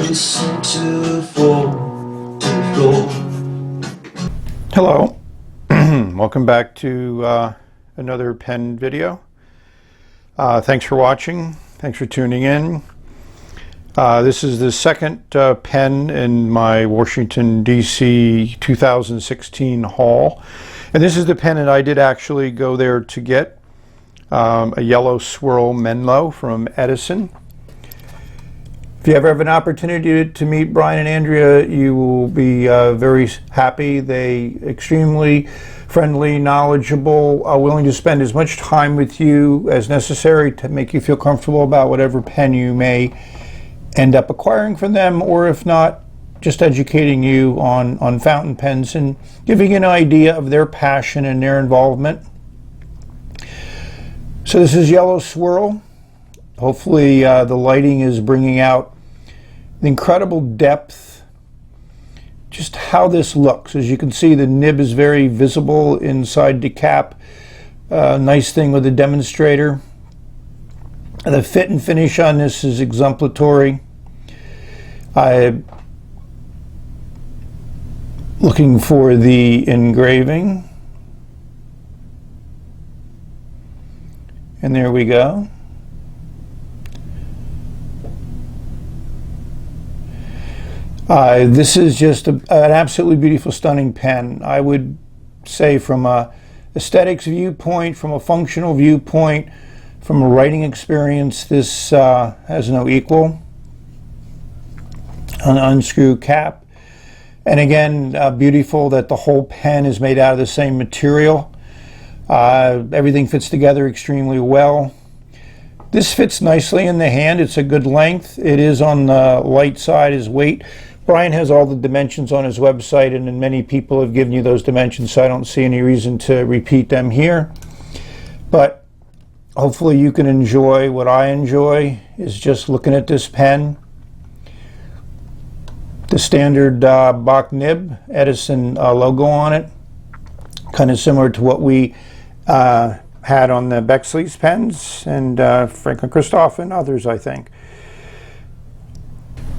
listen to fall to the floor. Hello, welcome back to another pen video. Thanks for watching, thanks for tuning in. This is the second pen in my Washington, D.C. 2016 haul. And this is the pen that I did actually go there to get, a yellow swirl Menlo from Edison. If you ever have an opportunity to meet Brian and Andrea, you will be very happy. They extremely friendly, knowledgeable, willing to spend as much time with you as necessary to make you feel comfortable about whatever pen you may end up acquiring from them, or if not, just educating you on fountain pens and giving you an idea of their passion and their involvement. So this is yellow swirl. Hopefully the lighting is bringing out the incredible depth, just how this looks. As you can see, the nib is very visible inside the cap. Nice thing with the demonstrator. The fit and finish on this is exemplary. I'm looking for the engraving. And there we go. This is just an absolutely beautiful, stunning pen. I would say from a aesthetics viewpoint, from a functional viewpoint, from a writing experience, this has no equal. An unscrew cap. And again, beautiful that the whole pen is made out of the same material. Everything fits together extremely well. This fits nicely in the hand. It's a good length. It is on the light side as weight. Brian has all the dimensions on his website, and many people have given you those dimensions, so I don't see any reason to repeat them here. But hopefully you can enjoy what I enjoy, is just looking at this pen. The standard Bach nib, Edison logo on it, kind of similar to what we had on the Bexley's pens and Franklin Christoph and others, I think.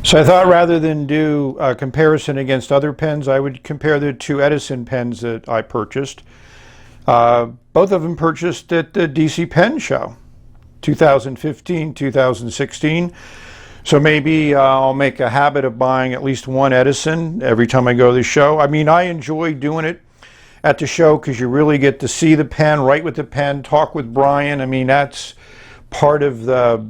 So I thought rather than do a comparison against other pens, I would compare the two Edison pens that I purchased. Both of them purchased at the DC Pen Show, 2015, 2016. So maybe I'll make a habit of buying at least one Edison every time I go to the show. I mean, I enjoy doing it at the show because you really get to see the pen, write with the pen, talk with Brian. I mean, that's part of the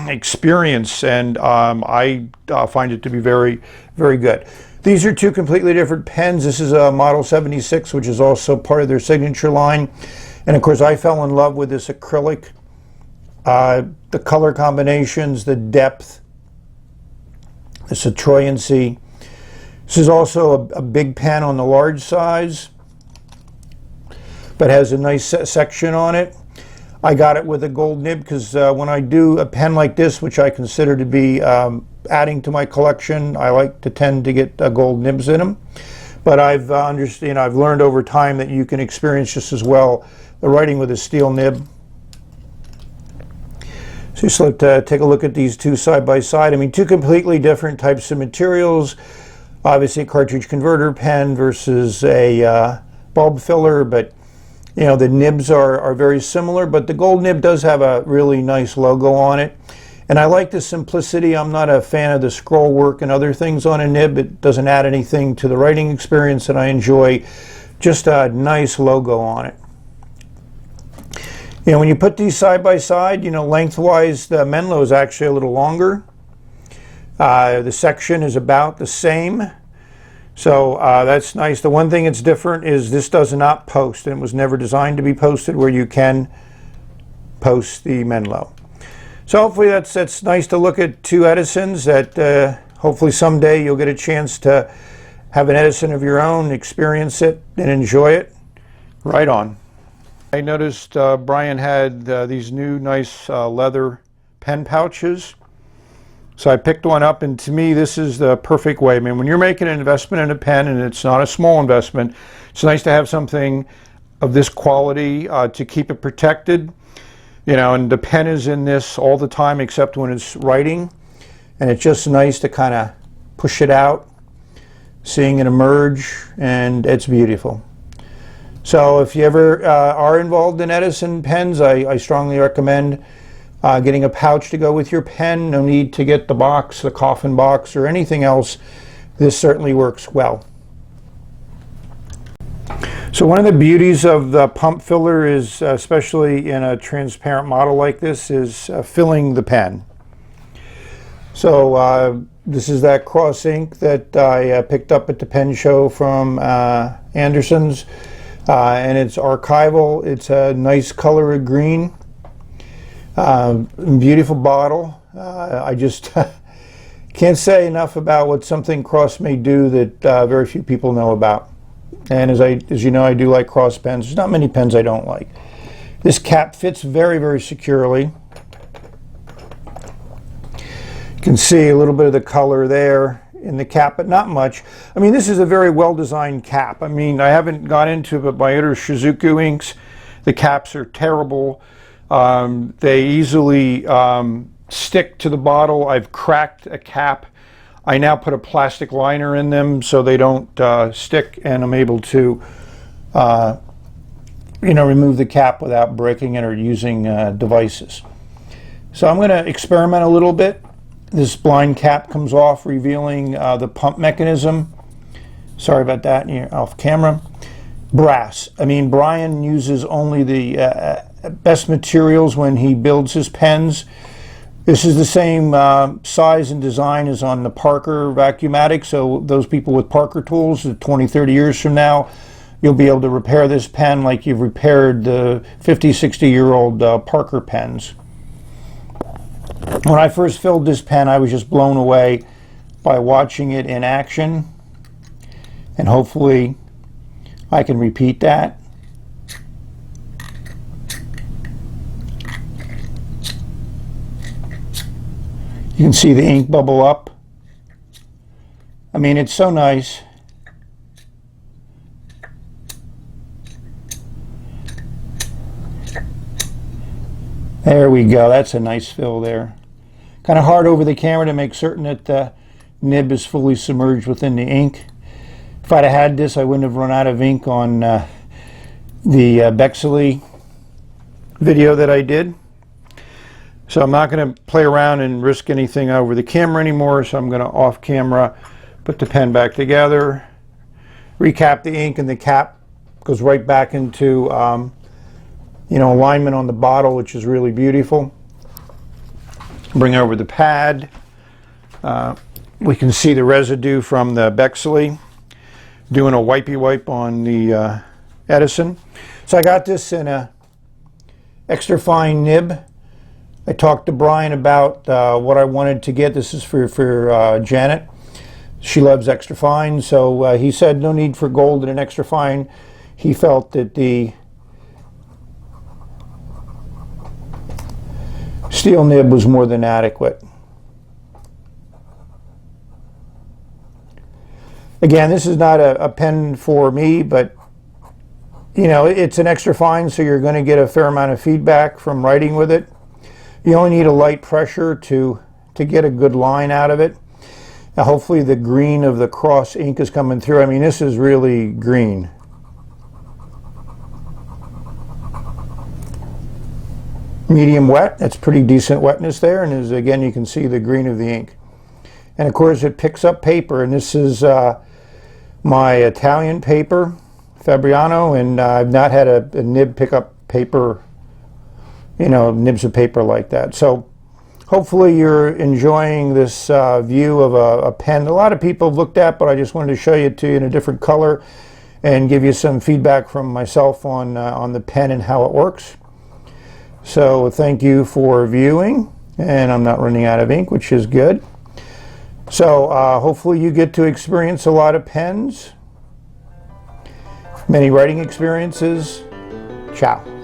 experience, and I find it to be very, very good. These are two completely different pens. This is a Model 76, which is also part of their signature line. And of course, I fell in love with this acrylic. The color combinations, the depth, the citroyency. This is also a big pen on the large size, but has a nice section on it. I got it with a gold nib because when I do a pen like this, which I consider to be adding to my collection, I like to tend to get gold nibs in them. But I've learned over time that you can experience just as well the writing with a steel nib. So just take a look at these two side by side. I mean, two completely different types of materials. Obviously a cartridge converter pen versus a bulb filler, but you know, the nibs are very similar, but the gold nib does have a really nice logo on it. And I like the simplicity. I'm not a fan of the scroll work and other things on a nib. It doesn't add anything to the writing experience that I enjoy. Just a nice logo on it. You know, when you put these side by side, you know, lengthwise, the Menlo is actually a little longer. The section is about the same. So that's nice. The one thing that's different is this does not post, and it was never designed to be posted, where you can post the Menlo. So hopefully that's nice to look at two Edisons that hopefully someday you'll get a chance to have an Edison of your own, experience it, and enjoy it. Right on. I noticed Brian had these new nice leather pen pouches. So I picked one up, and to me this is the perfect way. I mean, when you're making an investment in a pen, and it's not a small investment, it's nice to have something of this quality to keep it protected. You know, and the pen is in this all the time except when it's writing. and it's just nice to kind of push it out, seeing it emerge, and it's beautiful. So if you ever are involved in Edison pens, I strongly recommend getting a pouch to go with your pen. No need to get the box, the coffin box, or anything else. This certainly works well. So one of the beauties of the pump filler is, especially in a transparent model like this, is filling the pen. So this is that cross ink that I picked up at the pen show from Anderson's, and it's archival. It's a nice color of green. Beautiful bottle. I just can't say enough about what something cross may do that very few people know about. And as you know, I do like cross pens. There's not many pens I don't like. This cap fits very, very securely. You can see a little bit of the color there in the cap, but not much. I mean, this is a very well-designed cap. I mean, I haven't got into it, but my other Shizuku inks, the caps are terrible. They easily stick to the bottle. I've cracked a cap. I now put a plastic liner in them so they don't stick, and I'm able to remove the cap without breaking it or using devices. So I'm going to experiment a little bit. This blind cap comes off, revealing the pump mechanism. Sorry about that, you're off camera. Brass. I mean, Brian uses only the best materials when he builds his pens. This is the same size and design as on the Parker Vacuumatic, so those people with Parker tools, 20, 30 years from now, you'll be able to repair this pen like you've repaired the 50, 60-year-old Parker pens. When I first filled this pen, I was just blown away by watching it in action, and hopefully I can repeat that. You can see the ink bubble up. I mean, it's so nice. There we go. That's a nice fill there. Kind of hard over the camera to make certain that the nib is fully submerged within the ink. If I'd have had this, I wouldn't have run out of ink on the Bexley video that I did. So I'm not going to play around and risk anything over the camera anymore, so I'm going to off camera put the pen back together, recap the ink, and the cap goes right back into alignment on the bottle, which is really beautiful. Bring over the pad. We can see the residue from the Bexley. Doing a wipey wipe on the Edison. So I got this in a extra fine nib. I talked to Brian about what I wanted to get. This is for Janet. She loves extra fine, so he said no need for gold in an extra fine. He felt that the steel nib was more than adequate. Again, this is not a pen for me, but it's an extra fine, so you're going to get a fair amount of feedback from writing with it. You only need a light pressure to get a good line out of it. Now, hopefully the green of the cross ink is coming through. I mean, this is really green. Medium wet. That's pretty decent wetness there, and again, you can see the green of the ink. And of course, it picks up paper, and this is my Italian paper, Fabriano, and I've not had a nib pick up paper, nibs of paper like that. So hopefully you're enjoying this view of a pen a lot of people have looked at, but I just wanted to show you to you in a different color and give you some feedback from myself on the pen and how it works. So thank you for viewing, and I'm not running out of ink, which is good. So hopefully you get to experience a lot of pens, many writing experiences. Ciao.